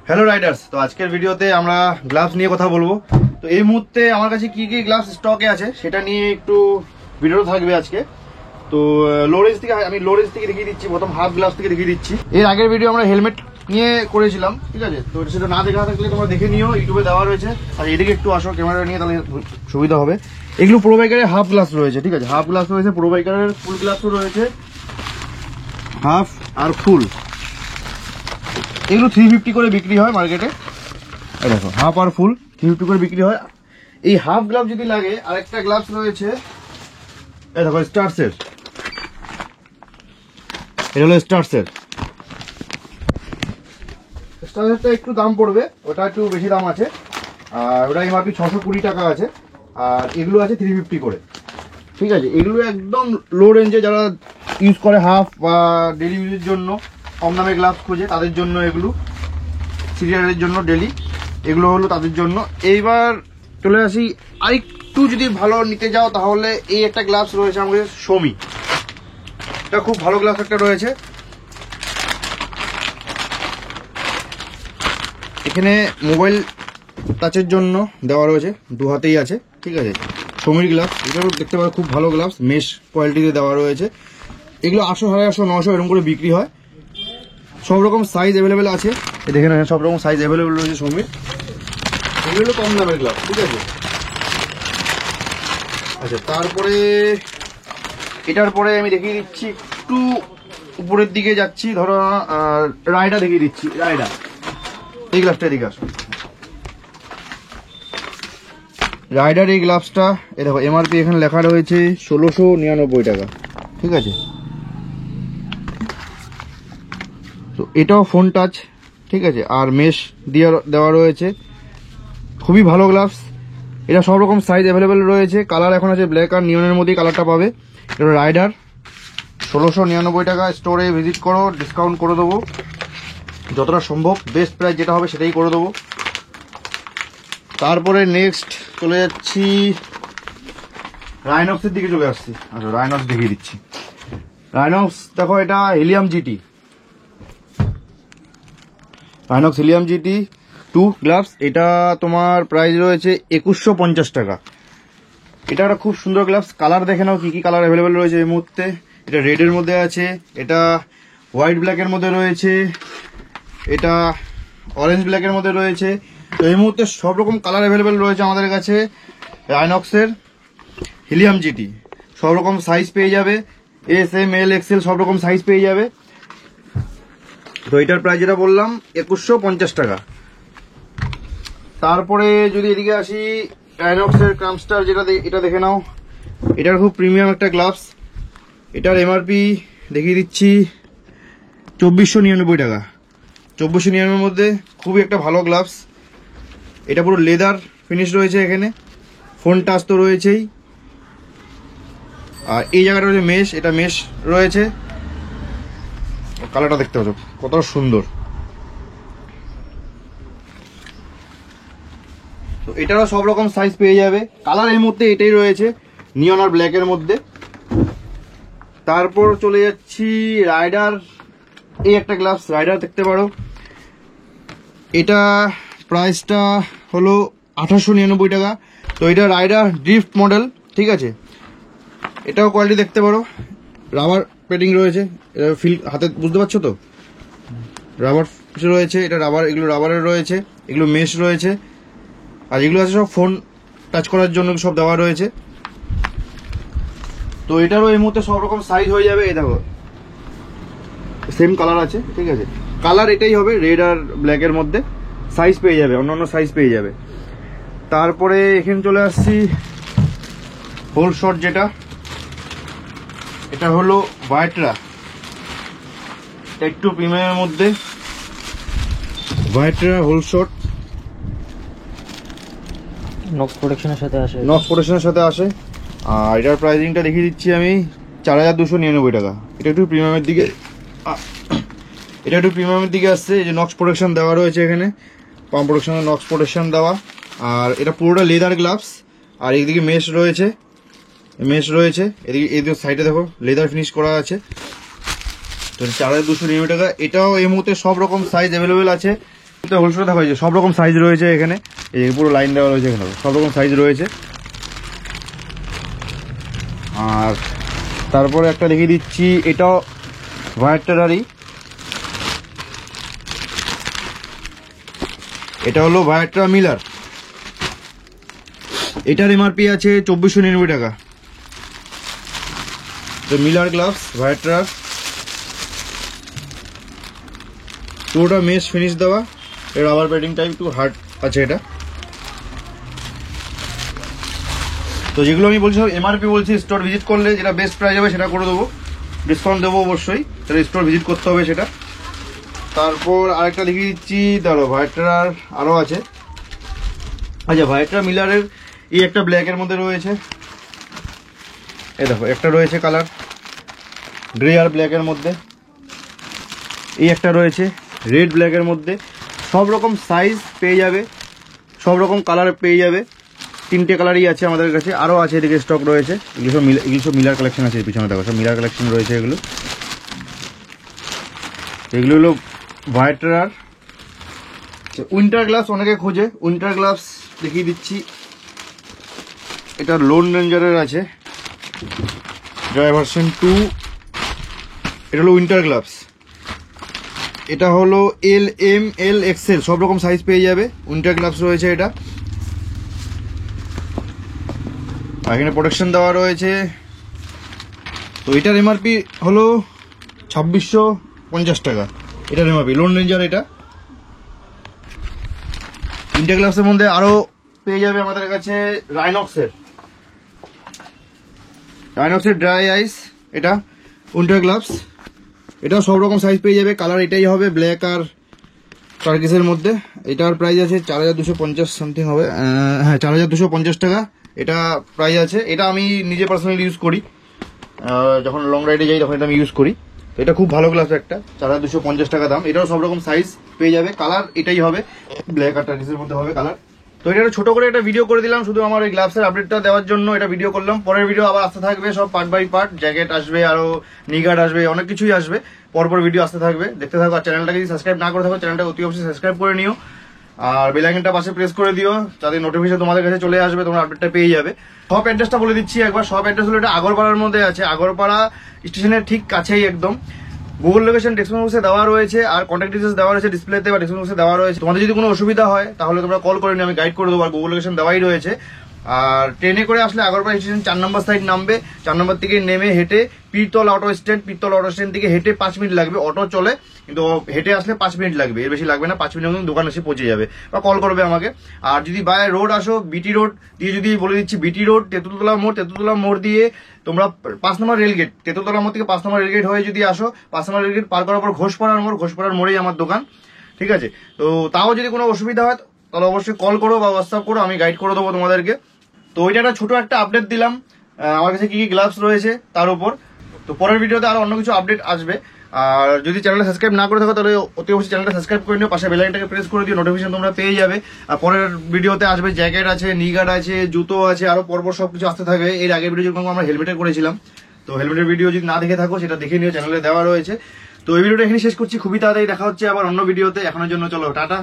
Hello Riders, তো আজকের ভিডিওতে আমরা গ্লাভস নিয়ে কথা বলবো। তো এই মুহূর্তে আমার কাছে কি কি গ্লাভস স্টকে আছে সেটা নিয়ে একটু ভিডিও থাকবে আজকে। তো লো রেঞ্জ থেকে দেখিয়ে দিচ্ছি। প্রথম হাফ গ্লাভস থেকে দেখিয়ে দিচ্ছি। এর আগের ভিডিও আমরা হেলমেট নিয়ে করেছিলাম, ঠিক আছে? তো সেটা না দেখা থাকলে তোমরা দেখে নিও, ইউটিউবে দেওয়া রয়েছে। আর এদিকে একটু আসো ক্যামেরা নিয়ে, তাহলে সুবিধা হবে। এগুলো প্রো বাইকারের হাফ গ্লাভস রয়েছে, ঠিক আছে? হাফ গ্লাভস রয়েছে, প্রো বাইকারের ফুল গ্লাভসও রয়েছে, হাফ আর ফুল। এগুলো 350 করে বিক্রি হয় মার্কেটে। এই দেখো, হাফ আর ফুল 350 করে বিক্রি হয়। এই হাফ গ্লাভ যদি লাগে, আরেকটা গ্লাভস রয়েছে, এই দেখো স্টারসের। এটা হলো স্টারসের। স্টারসেরটা একটু দাম পড়বে, ওটা একটু বেশি দাম আছে। আর ওটা এমআরপি 620 টাকা আছে। আর এগুলো আছে 350 করে, ঠিক আছে? এগুলো একদম লো রেঞ্জে যারা ইউজ করে হাফ বা ডেলি ইউজের জন্য, কম দামে গ্লাভস খোঁজে, তাদের জন্য এগুলো। সিরিয়ালের জন্য ডেলি এগুলো হলো তাদের জন্য। এইবার চলে আসি, আরেকটু যদি ভালো নিতে যাও তাহলে এই একটা গ্লাভস রয়েছে আমাদের সোমি। এটা খুব ভালো গ্লাভস একটা রয়েছে। এখানে মোবাইল টাচের জন্য দেওয়া রয়েছে, দু হাতেই আছে, ঠিক আছে? সোমির গ্লাভস, এটাও দেখতে পারো খুব ভালো গ্লাভস, মেশ কোয়ালিটিতে দেওয়া রয়েছে। এগুলো 800, 850, 900 এরকম করে বিক্রি হয়। সব রকম সাইজ অ্যাভেলেবেল আছে, দেখে নেন, সব রকম সাইজ অ্যাভেলেবেল রয়েছে সোমির। এগুলো কম দামের গ্লাভস, ঠিক আছে? আচ্ছা, তারপরে এটার পরে আমি দেখিয়ে দিচ্ছি, একটু উপরের দিকে যাচ্ছি, ধরো রাইডার দেখিয়ে দিচ্ছি। রাইডার এই গ্লাভসটা এদিকে আসো। রাইডার এই গ্লাভসটা, এ দেখো এমআরপি এখানে লেখা রয়েছে 1699 টাকা, ঠিক আছে? তো এটাও ফোন টাচ, ঠিক আছে? আর মেশ দেওয়া রয়েছে, খুবই ভালো গ্লাভস। এটা সব রকম সাইজ অ্যাভেলেবেল রয়েছে। কালার এখন আছে ব্ল্যাক আর নিয়নের মধ্যেই কালারটা পাবে। এটা রাইডার 1699 টাকা। স্টোরে ভিজিট করো, ডিসকাউন্ট করে দেবো যতটা সম্ভব। বেস্ট প্রাইস যেটা হবে সেটাই করে দেবো। তারপরে নেক্সট চলে যাচ্ছি, রাইনক্সের দিকে চলে আসছি। আচ্ছা, রাইনক্স দেখিয়ে দিচ্ছি। রাইনক্স দেখো, এটা helium GT, Rynox helium GT 2 gloves. এটা তোমার প্রাইস রয়েছে 2150 টাকা। এটা একটা খুব সুন্দর গ্লাভস। কালার দেখে নাও কি কি কালার অ্যাভেলেবেল রয়েছে এই মুহূর্তে। এটা রেডের মধ্যে আছে, এটা হোয়াইট ব্ল্যাকের মধ্যে রয়েছে, এটা অরেঞ্জ ব্ল্যাকের মধ্যে রয়েছে। তো এই মুহূর্তে সব রকম কালার অ্যাভেলেবেল রয়েছে আমাদের কাছে রাইনক্সের হিলিয়াম জিটি। সব রকম সাইজ পেয়ে যাবে, এস, এম, এল, এক্সেল সব রকম সাইজ পেয়ে যাবে। তো এটার প্রাইস যেটা বললাম 2150 টাকা। তারপরে যদি এদিকে আসি, রাইনক্সের ক্রামস্টার, যেটা এটা দেখে নাও। এটার খুব প্রিমিয়াম একটা গ্লাভস। এটার এমআরপি দেখিয়ে দিচ্ছি 2499 টাকা। 2499 মধ্যে খুবই একটা ভালো গ্লাভস। এটা পুরো লেদার ফিনিশ রয়েছে, এখানে ফোন টাচ তো রয়েছেই। আর এই জায়গাটা রয়েছে মেশ, এটা মেশ রয়েছে। কালারটা দেখতে পাচ্ছ কতটা সুন্দর। তো এটারও সব রকম সাইজ পেয়ে যাবে। কালার এই মুহূর্তে এটাই রয়েছে, নিয়ন আর ব্ল্যাকের মধ্যে। তারপর চলে যাচ্ছি রাইডার, এই একটা গ্লাভস রাইডার দেখতে পারো। এটা প্রাইসটা হলো 1899 টাকা। তো এটা রাইডার ড্রিফট মডেল, ঠিক আছে? এটাও কোয়ালিটি দেখতে পারো, রাবার পেডিং রয়েছে। এটা ফিল হাতে বুঝতে পারছো তো, রাবার রয়েছে, এটা রাবার, এগুলো রাবারের রয়েছে, এগুলো মেশ রয়েছে। আর এগুলো আছে সব ফোন টাচ করার জন্য সব দেওয়া রয়েছে। তো এটারও এই মুহূর্তে সব রকম সাইজ হয়ে যাবে। এই দেখো সেম কালার আছে, ঠিক আছে? কালার এটাই হবে, রেড আর ব্ল্যাকের মধ্যে। সাইজ পেয়ে যাবে, অন্যান্য সাইজ পেয়ে যাবে। তারপরে এখানে চলে আসছি হোল শট, যেটা এটা হলো ভাইট্রা, একটু প্রিমিয়ামের মধ্যে ভাইট্রা হোল শট। নক্স প্রোটেকশনের সাথে আসে, নক্স প্রোটেকশনের সাথে আসে। আর এটার প্রাইসিংটা দেখিয়ে দিচ্ছি আমি 4299 টাকা। এটা একটু প্রিমিয়ামের দিকে, এটা একটু প্রিমিয়ামের দিকে আসছে। এই যে নক্স প্রোটেকশন দেওয়া রয়েছে এখানে, পাম্প প্রোটেকশনে নক্স প্রোটেকশন দেওয়া। আর এটা পুরোটা লেদার গ্লাভস। আর এইদিকে মেশ রয়েছে, এদিকে সাইডে দেখো লেদার ফিনিশ করা আছে। তো 4299 টাকা। এটাও এই মুহূর্তে সব রকম সাইজ অ্যাভেলেবেল আছে। হোলসেল দেখা হয়েছে, সব রকম সাইজ রয়েছে এখানে, এই পুরো লাইন দেওয়া রয়েছে এখানে, সব রকম সাইজ রয়েছে। আর তারপরে একটা দেখিয়ে দিচ্ছি, এটাও ভায়াট্টারারই, এটা হলো ভায়াট্রা মিলার। এটার এমআরপি আছে 2499 টাকা। তো মিলার গ্লাভস ভায়াট্রার, পুরোটা মেশ ফিনিশ দেওয়া, রাবার প্যাডিং টাইপ, একটু হার্ড আছে এটা। তো যেগুলো আমি বলছি সব এমআরপি বলছি, স্টোর ভিজিট করলে যেটা বেস্ট প্রাইস হবে সেটা করে দেবো, ডিসকাউন্ট দেবো অবশ্যই, সেটা স্টোর ভিজিট করতে হবে সেটা। তারপর আরেকটা দেখিয়ে দিচ্ছি, দাঁড়ো ভায়াট্রার আরও আছে। আচ্ছা, ভায়াট্রা মিলারের এই একটা ব্ল্যাকের মধ্যে রয়েছে, এই দেখো একটা রয়েছে কালার গ্রে আর ব্ল্যাকের মধ্যে, এই একটা রয়েছে রেড ব্ল্যাকের মধ্যে। সব রকম সাইজ পেয়ে যাবে, সব রকম কালার পেয়ে যাবে, 3টে কালারই আছে আমাদের কাছে, আরও আছে এদিকে স্টক রয়েছে। এগুলো সব মিলার কালেকশন আছে, পিছনে দেখো সব মিলার কালেকশন রয়েছে এগুলো। এগুলো হলো ভায়াট্রার উইন্টার গ্লাভস, অনেকে খোঁজে উইন্টার গ্লাভস, দেখিয়ে দিচ্ছি। এটা লোন রেঞ্জারের আছে, ড্রাই ভার্সন 2, এটা হলো উইন্টার গ্লাভস। এটা হলো এল, এম, এল, এক্সেল, সব রকম সাইজ পেয়ে যাবে, উইন্টার গ্লাভস রয়েছে এটা। এখানে প্রোটেকশন দেওয়া রয়েছে। তো এটার এমআরপি হলো 2650 টাকা, এটার এমআরপি লোন রেঞ্জার এটা। উইন্টার গ্লাভসের মধ্যে আরও পেয়ে যাবে আমাদের কাছে রাইনক্সের ড্রাই আইস, এটা উইন্টার গ্লাভস, এটাও সব রকম সাইজ পেয়ে যাবে, কালার এটাই হবে ব্ল্যাক আর টার্কিসের মধ্যে। এটার প্রাইস আছে 4250 সামথিং হবে, হ্যাঁ 4250 টাকা এটা প্রাইস আছে। এটা আমি নিজে পার্সোনালি ইউজ করি, যখন লং রাইডে যাই তখন এটা আমি ইউজ করি। তো এটা খুব ভালো গ্লাভস একটা, 4250 টাকা দাম। এটাও সব রকম সাইজ পেয়ে যাবে, কালার এটাই হবে ব্ল্যাক আর টার্কিসের মধ্যে হবে কালার। তো এটা ছোট করে একটা ভিডিও করে দিলাম শুধু আমার এই গ্লাভসের আপডেটটা দেওয়ার জন্য এটা ভিডিও করলাম। পরের ভিডিও আবার আসতে থাকবে, সব পার্ট বাই পার্ট, জ্যাকেট আসবে, আরো নি গার্ড আসবে, অনেক কিছুই আসবে, পরপর ভিডিও আসতে থাকবে, দেখতে থাকো। আর চ্যানেলটাকে যদি সাবস্ক্রাইব না করে থাকো, চ্যানেলটা অতি অবশ্যই সাবস্ক্রাইব করে নিও, আর বেল আইকনটা পাশে প্রেস করে দিও, যাতে নোটিফিকেশন তোমাদের কাছে চলে আসবে, তোমরা আপডেটটা পেয়ে যাবে। সব অ্যাড্রেসটা বলে দিচ্ছি একবার, সব অ্যাড্রেস হলো এটা আগরপাড়ার মধ্যে আছে, আগরপাড়া স্টেশনের ঠিক কাছেই একদম। গুগল লোকেশন ডেসক্রিপশন বক্সে দেওয়া রয়েছে, আর কন্ট্যাক্ট ডিটেইলস দেওয়া রয়েছে ডিসপ্লেতে বা ডেসক্রিপশন বক্সে দেওয়া রয়েছে। তোমাদের যদি কোনো অসুবিধা হয় তাহলে তোমরা কল করে নিও, আমি গাইড করে দেবো, আর গুগল লোকেশন দেওয়াই রয়েছে। আর ট্রেনে করে আসলে আগরপাড়া স্টেশন 4 নম্বর সাইড নামবে, 4 নম্বর থেকে নেমে হেঁটে পীরতলা অটো স্ট্যান্ড থেকে হেঁটে 5 মিনিট লাগবে, অটো চলে কিন্তু হেঁটে আসলে 5 মিনিট লাগবে, এর বেশি লাগবে না, 5 মিনিটের মধ্যে দোকান এসে পৌঁছে যাবে, বা কল করবে আমাকে। আর যদি বাই রোড আসো, বিটি রোড দিয়ে, যদি বলে দিচ্ছি বিটি রোড তেঁতুলতলা মোড় দিয়ে তোমরা 5 নম্বর রেলগেট, তেঁতুলতলা মোড় থেকে 5 নম্বর রেলগেট হয়ে যদি আসো, 5 নম্বর রেলগেট পার করার পর ঘোষপাড়ার মোড়েই আমার দোকান, ঠিক আছে? তো তাও যদি কোনো অসুবিধা হয় তাহলে অবশ্যই কল করো বা হোয়াটসঅ্যাপ করো, আমি গাইড করে দেবো তোমাদেরকে। তো ওইটা একটা ছোট একটা আপডেট দিলাম আমার কাছে কি কি গ্লাভস রয়েছে তার উপর। তো পরের ভিডিওতে আরো অন্য কিছু আপডেট আসবে। আর যদি চ্যানেলটা সাবস্ক্রাইব না করে থাকো তাহলে অতি অবশ্যই চ্যানেলটা সাবস্ক্রাইব করে নিও, পাশে বেল আইকনটাকে প্রেস করে দিও, নোটিফিকেশন তোমরা পেয়ে যাবে। আর পরের ভিডিওতে আসবে জ্যাকেট আছে, নি গার্ড আছে, জুতো আছে, আরো পরপর সবকিছু আসতে থাকবে। এর আগের ভিডিও যেরকম আমরা হেলমেটের করেছিলাম, তো হেলমেটের ভিডিও যদি না দেখে থাকো সেটা দেখে নিও, চ্যানেলে দেওয়া রয়েছে। তো এই ভিডিওটা এখানে শেষ করছি, খুবই তাড়াতাড়ি দেখা হচ্ছে আবার অন্য ভিডিওতে। এখনের জন্য চলো টাটা।